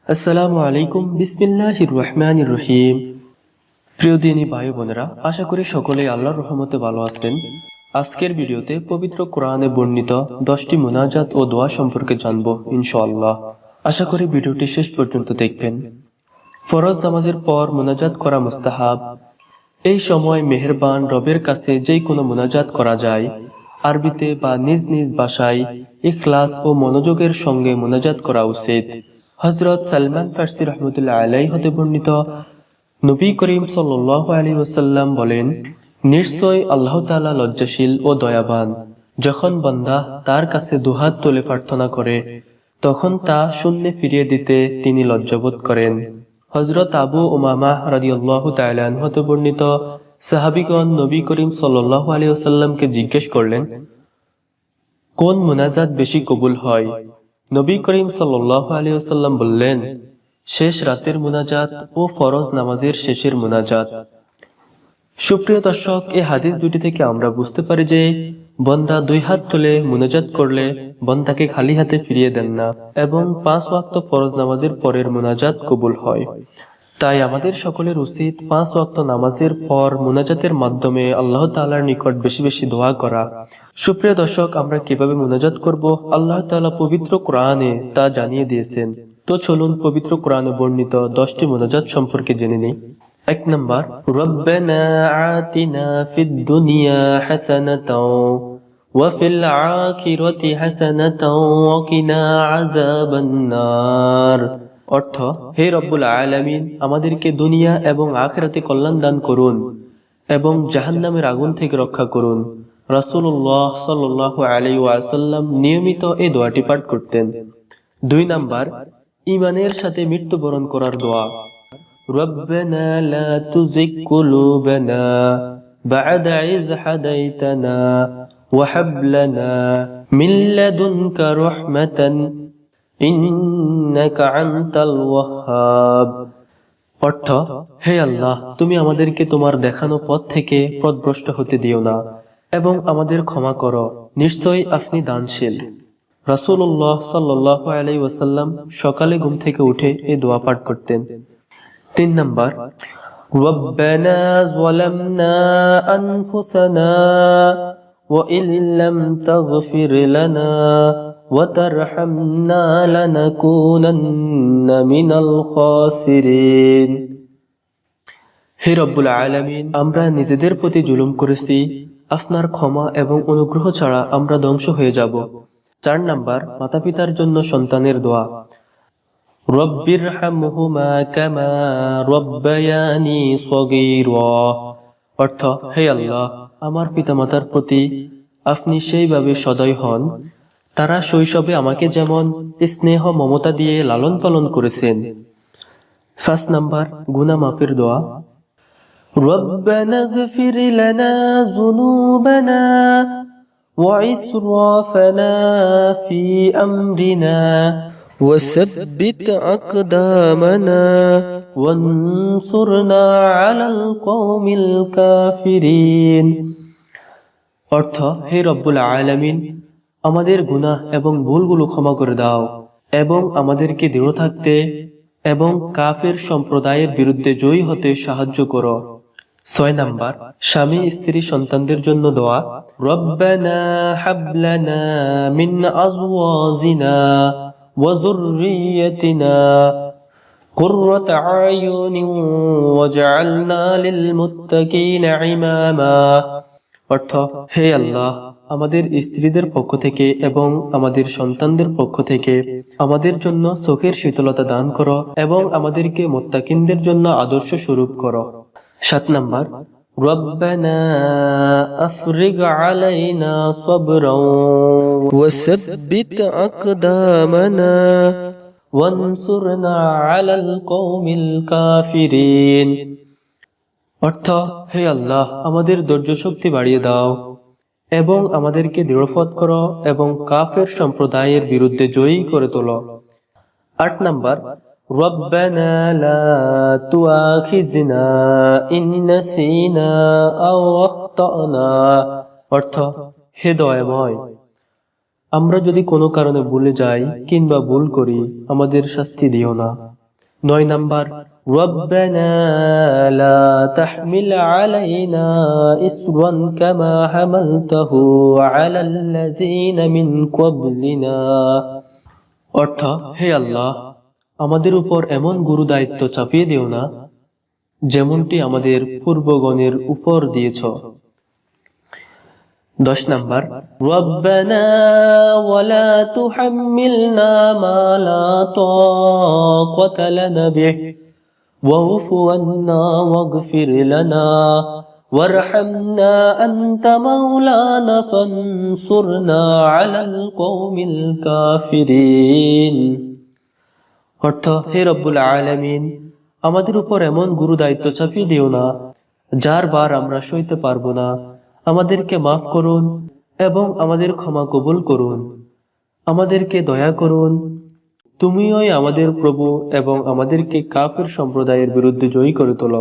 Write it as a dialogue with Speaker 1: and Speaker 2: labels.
Speaker 1: আসসালামু আলাইকুম, বিসমিল্লাহির রহমানির রহিম। প্রিয় দিনী ভাই বোনেরা, আশা করি সকলেই আল্লাহর রহমতে ভালো আছেন। আজকের ভিডিওতে পবিত্র কোরআনে বর্ণিত 10টি মুনাজাত ও দোয়া সম্পর্কে জানবো ইনশাআল্লাহ। আশা করি ভিডিওটি শেষ পর্যন্ত দেখবেন। ফরজ নামাজের পর মুনাজাত করা মুস্তাহাব। এই সময় মেহেরবান রবের কাছে যেই কোনো মুনাজাত করা যায়। আরবিতে বা নিজ নিজ ভাষায় ইখলাস ও মনোযোগের সঙ্গে মুনাজাত করা উচিত। হযরত সালমান ফারসি রহমতুল্লাহ আলাইহি হতে বর্ণিত, নবী করিম সাল্লাল্লাহু আলাইহি ওয়াসাল্লাম বলেন, নিশ্চয় আল্লাহ তাআলা লজ্জাশীল ও দয়াবান। যখন বান্দা তার কাছে দুহাত তুলে প্রার্থনা করে, তখন তা শূন্যে ফিরিয়ে দিতে তিনি লজ্জাবোধ করেন। হযরত আবু উমামা রাদিয়াল্লাহু তাআলা আনহু হতে বর্ণিত, সাহাবীগণ নবী করিম সাল্লাল্লাহু আলাইহি ওয়াসাল্লামকে জিজ্ঞেস করলেন, কোন মুনাজাত বেশি কবুল হয়? নবী করিম সাল্লাল্লাহু আলাইহি ওয়াসাল্লাম বললেন, শেষ রাতের মুনাজাত ও ফরজ নামাজের শেষের মুনাজাত। সুপ্রিয় দর্শক, এই হাদিস দুটি থেকে আমরা বুঝতে পারি যে বান্দা দুই হাত তুলে মুনাজাত করলে বান্দাকে খালি হাতে ফিরিয়ে দেন না এবং 5 ওয়াক্ত ফরজ নামাজের পরের মুনাজাত কবুল হয়। তাই আমাদের সকলের উচিত 5 ওয়াক্ত নামাজের পর মুনাজাতের মাধ্যমে আল্লাহ তাআলার নিকট বেশি বেশি দোয়া করা। সুপ্রিয় দর্শক, আমরা কিভাবে মুনাজাত করব আল্লাহ তাআলা পবিত্র কোরআনে তা জানিয়ে দিয়েছেন। তো চলুন পবিত্র কোরআনে বর্ণিত 10টি মুনাজাত সম্পর্কে জেনে নিই। 1 নাম্বার, রব্বানা আতিনা ফিদ দুনিয়া হাসানাতাও ওয়া ফিল আখিরাতি হাসানাতাও ওয়া কিনা আযাবান নার। অর্থ, হে রব্বুল আলামিন, আমাদেরকে দুনিয়া এবং আখিরাতে কল্যাণ দান করুন এবং জাহান্নামের আগুন থেকে রক্ষা করুন। রাসূলুল্লাহ সাল্লাল্লাহু আলাইহি ওয়াসাল্লাম নিয়মিত এই দোয়াটি পাঠ করতেন। 2 নাম্বার, ঈমানের সাথে মৃত্যুবরণ করার দোয়া। রব্বানা লা তুযিগ কুলুবানা বা'দা ইয হাদাইতানা ওয়া হাব লানা মিন লাদুনকা রাহমাতান ইন্নাকা আনতাল ওয়াহ্হাব। অর্থ, হে আল্লাহ, তুমি আমাদেরকে তোমার দেখানো পথ থেকে পথভ্রষ্ট হতে দিও না এবং আমাদের ক্ষমা করো, নিশ্চয়ই আপনি দানশীল। রাসূলুল্লাহ সাল্লাল্লাহু আলাইহি ওয়াসাল্লাম সকালে ঘুম থেকে উঠে এই দোয়া পাঠ করতেন। 3 নাম্বার, রব্বানা যালামনা আনফুসানা ওয়া ইল্লাম তাগফির লানা ওয়া তারহামনা লানাকুনান্না মিনাল খাসিরিন। হে রব্বুল আলামিন, আমরা নিজেদের প্রতি জুলুম করেছি, আপনার ক্ষমা এবং অনুগ্রহ ছাড়া আমরা ধ্বংস হয়ে যাব। 4 নাম্বার, মাতা-পিতার জন্য সন্তানের দোয়া। রব্বিরহামহুমা কামা রব্বায়ানি সগীরা। অর্থ, হে আল্লাহ, আমার পিতামাতার প্রতি আপনি সেইভাবে সদয় হন, তারা শৈশবে আমাকে যেমন স্নেহ মমতা দিয়ে লালন পালন করেছেন। 5 নাম্বার, গুনাহ মাফের দোয়া। রব্বানা ইগফির লানা যুনুবানা ওয়া ইসরাফানা ফি আমরিনা وثبت أقدامنا وانصرنا على القوم الكافرين। অর্থ, হে রব্বুল আলামিন, আমাদের গুনাহ এবং ভুলগুলো ক্ষমা করে দাও এবং আমাদেরকে দৃঢ় থাকতে এবং কাফের সম্প্রদায়ের বিরুদ্ধে জয়ী হতে সাহায্য করো। 6 নাম্বার, স্বামী স্ত্রী সন্তানদের জন্য দোয়া। রব্বানা হাব লানা মিন আজওয়াজিনা ওয়া যুররিয়াতিনা কুররাতা আয়ুনিন ওয়াজআলনা লিল মুত্তাকিনা ইমামা। অর্থ, হে আল্লাহ, আমাদের স্ত্রীদের পক্ষ থেকে এবং আমাদের সন্তানদের পক্ষ থেকে আমাদের জন্য চোখের শীতলতা দান করো এবং আমাদেরকে মুত্তাকিনদের জন্য আদর্শ স্বরূপ করো। 7 নাম্বার, রব্বানা আফরিগ আলাইনা সাবরান ওয়া সাব্বিত আকদামানা ওয়ানসুরনা আলাল কওমিল কাফিরিন। অর্থ, হে আল্লাহ, আমাদের ধৈর্য শক্তি বাড়িয়ে দাও এবং আমাদেরকে দৃঢ়পথ করো এবং কাফের সম্প্রদায়ের বিরুদ্ধে জয়ী করে তোলো। 8 নাম্বার, রব্বানা লা তুআখিযনা ইন নাসিনা আও আখতানা। অর্থ, হে দয়াময়, আমরা যদি কোনো কারণে ভুলে যাই কিংবা ভুল করি, আমাদের শাস্তি দিও না। 9 নাম্বার ربنا لا تحمل علينا إصرا كما حملته على الذين من قبلنا অর্থ হে আল্লাহ আমাদের উপর এমন গুরু দায়িত্ব চাপিয়ে দিও না যেমনটি আমাদের পূর্বগণের উপর দিয়েছ 10 নাম্বার ربنا ولا تحملنا ما لا طاقة لنا به واعف عنا واغفر لنا وارحمنا أنت مولانا فانصرنا على القوم الكافرين অর্থ হে রব্বুল আলামিন আমাদের উপর এমন গুরু দায়িত্ব চাপিয়ে দিও না যার ভার আমরা সইতে পারবো না আমাদেরকে মাফ করুন এবং আমাদের ক্ষমা কবুল করুন আমাদেরকে দয়া করুন তুমিই আমাদের প্রভু এবং আমাদেরকে কাফের সম্প্রদায়ের বিরুদ্ধে জয়ী করে তোলো